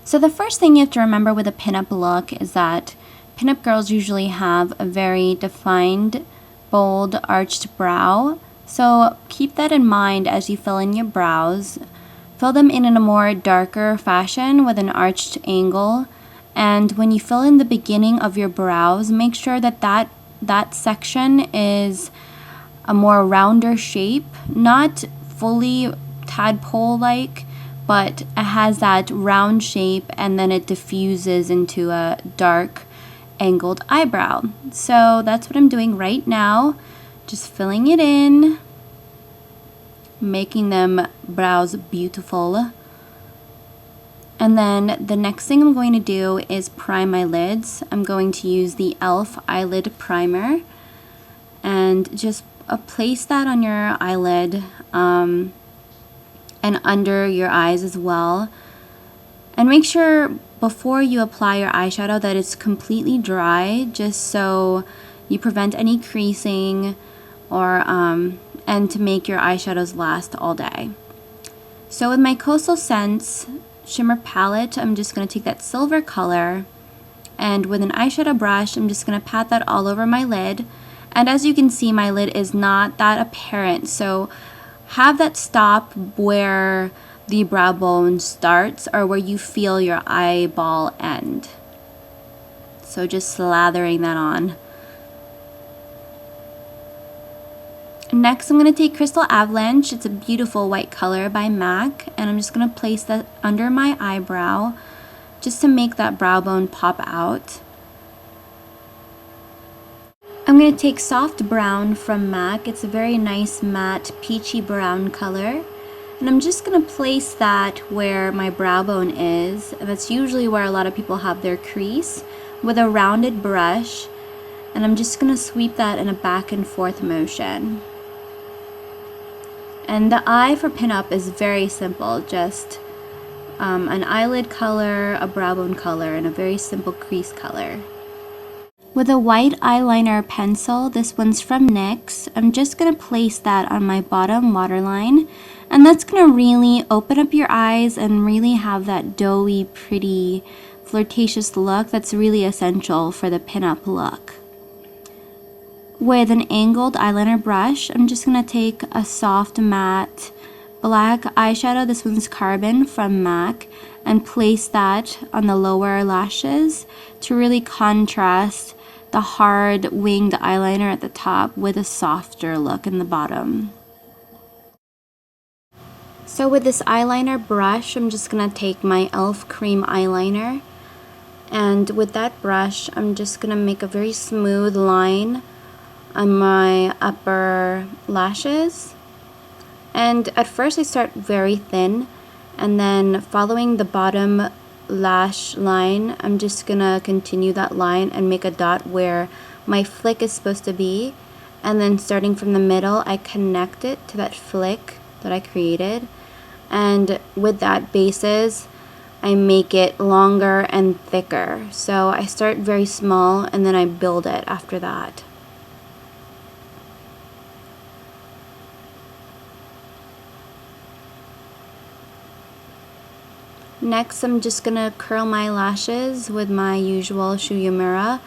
So the first thing you have to remember with a pinup look is that pinup girls usually have a very defined, bold, arched brow. So keep that in mind as you fill in your brows. Fill them in a more darker fashion with an arched angle. And when you fill in the beginning of your brows, make sure that that section is a more rounder shape, not fully tadpole-like, but it has that round shape and then it diffuses into a dark angled eyebrow. So that's what I'm doing right now, just filling it in, making them brows beautiful. And then the next thing I'm going to do is prime my lids. I'm going to use the e.l.f. eyelid primer and just place that on your eyelid and under your eyes as well. And make sure before you apply your eyeshadow that it's completely dry, just so you prevent any creasing or and to make your eyeshadows last all day. So with my Coastal Scents shimmer palette, I'm just going to take that silver color, and with an eyeshadow brush I'm just going to pat that all over my lid. And as you can see, my lid is not that apparent, so have that stop where the brow bone starts or where you feel your eyeball end. So just slathering that on. Next, I'm going to take Crystal Avalanche. It's a beautiful white color by MAC, and I'm just going to place that under my eyebrow just to make that brow bone pop out. I'm going to take Soft Brown from MAC. It's a very nice matte peachy brown color. And I'm just going to place that where my brow bone is. And that's usually where a lot of people have their crease, with a rounded brush. And I'm just going to sweep that in a back and forth motion. And the eye for pinup is very simple. Just an eyelid color, a brow bone color, and a very simple crease color. With a white eyeliner pencil, this one's from NYX, I'm just going to place that on my bottom waterline, and that's going to really open up your eyes and really have that doughy, pretty, flirtatious look that's really essential for the pinup look. With an angled eyeliner brush, I'm just going to take a soft matte black eyeshadow, this one's Carbon from MAC, and place that on the lower lashes to really contrast the hard winged eyeliner at the top with a softer look in the bottom. So with this eyeliner brush, I'm just going to take my e.l.f. cream eyeliner, and with that brush I'm just going to make a very smooth line on my upper lashes. And at first I start very thin, and then following the bottom lash line, I'm just gonna continue that line and make a dot where my flick is supposed to be, and then starting from the middle I connect it to that flick that I created, and with that bases I make it longer and thicker. So I start very small and then I build it after that. Next, I'm just going to curl my lashes with my usual Shuyamura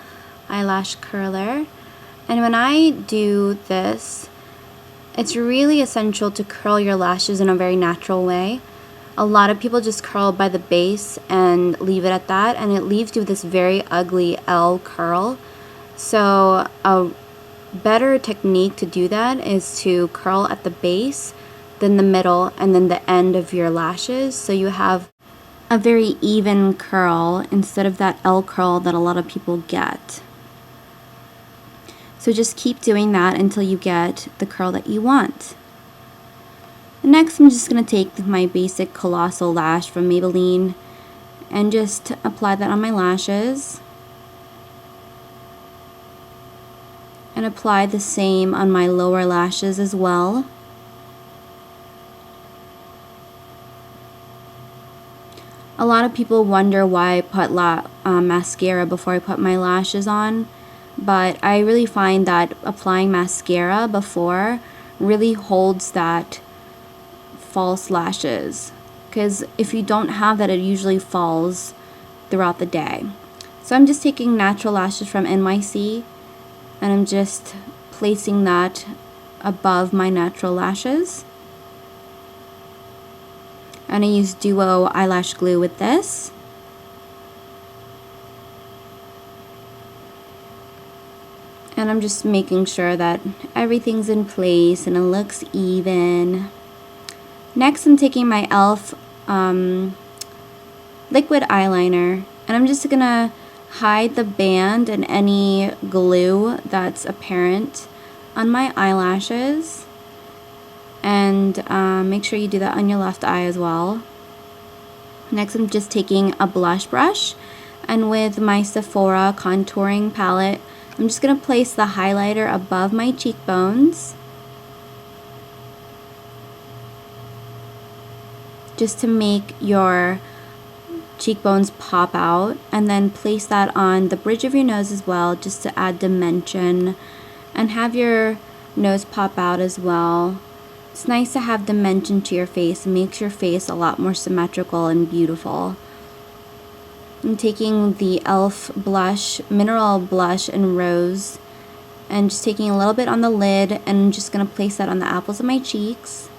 eyelash curler. And when I do this, it's really essential to curl your lashes in a very natural way. A lot of people just curl by the base and leave it at that, and it leaves you with this very ugly L curl. So a better technique to do that is to curl at the base, then the middle, and then the end of your lashes, so you have a very even curl instead of that L curl that a lot of people get. So just keep doing that until you get the curl that you want. Next, I'm just going to take my basic Colossal Lash from Maybelline and just apply that on my lashes. And apply the same on my lower lashes as well. A lot of people wonder why I put mascara before I put my lashes on, but I really find that applying mascara before really holds that false lashes. because if you don't have that, it usually falls throughout the day. So I'm just taking natural lashes from NYC, and I'm just placing that above my natural lashes. And I use Duo eyelash glue with this. And I'm just making sure that everything's in place and it looks even. Next, I'm taking my e.l.f. liquid eyeliner, and I'm just gonna hide the band and any glue that's apparent on my eyelashes. And make sure you do that on your left eye as well. Next, I'm just taking a blush brush, and with my Sephora contouring palette, I'm just going to place the highlighter above my cheekbones, just to make your cheekbones pop out, and then place that on the bridge of your nose as well, just to add dimension and have your nose pop out as well. It's nice to have dimension to your face. It makes your face a lot more symmetrical and beautiful. I'm taking the e.l.f. blush, mineral blush in Rose, and just taking a little bit on the lid, and I'm just going to place that on the apples of my cheeks.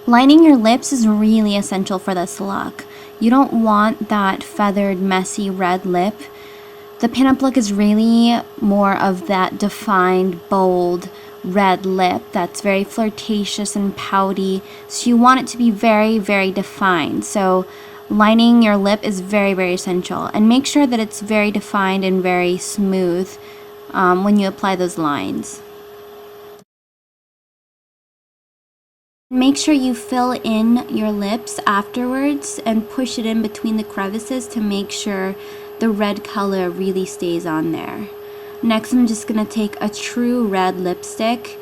Lining your lips is really essential for this look. You don't want that feathered, messy red lip. The pinup look is really more of that defined, bold, red lip that's very flirtatious and pouty. So you want it to be very, very defined. So lining your lip is very, very essential. And make sure that it's very defined and very smooth when you apply those lines. Make sure you fill in your lips afterwards and push it in between the crevices to make sure the red color really stays on there. Next, I'm just going to take a true red lipstick.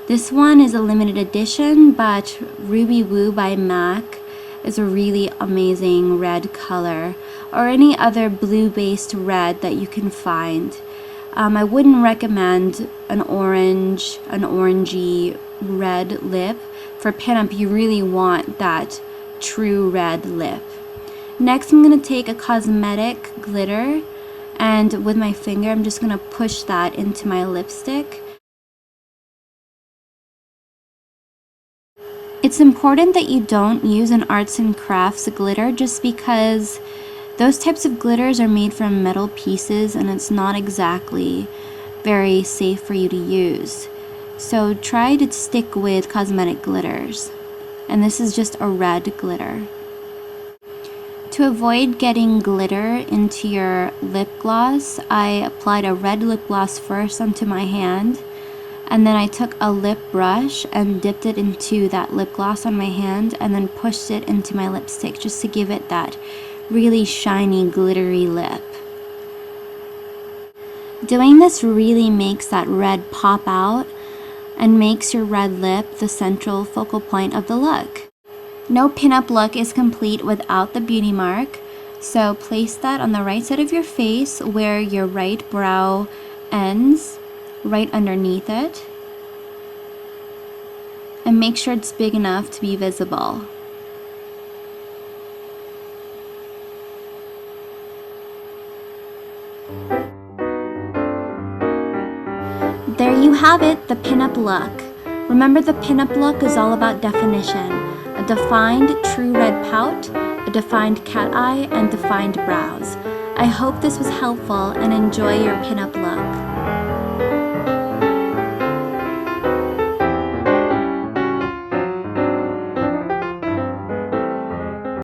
This one is a limited edition, but Ruby Woo by MAC is a really amazing red color, or any other blue-based red that you can find. I wouldn't recommend an orangey red lip. For pinup, you really want that true red lip. Next, I'm going to take a cosmetic glitter, and with my finger, I'm just going to push that into my lipstick. It's important that you don't use an arts and crafts glitter, just because those types of glitters are made from metal pieces and it's not exactly very safe for you to use. So try to stick with cosmetic glitters. And this is just a red glitter. To avoid getting glitter into your lip gloss, I applied a red lip gloss first onto my hand, and then I took a lip brush and dipped it into that lip gloss on my hand, and then pushed it into my lipstick just to give it that really shiny, glittery lip. Doing this really makes that red pop out and makes your red lip the central focal point of the look. No pinup look is complete without the beauty mark, so place that on the right side of your face where your right brow ends, right underneath it, and make sure it's big enough to be visible. There you have it, the pinup look. Remember, the pinup look is all about definition. A defined true red pout, a defined cat eye, and defined brows. I hope this was helpful, and enjoy your pinup look.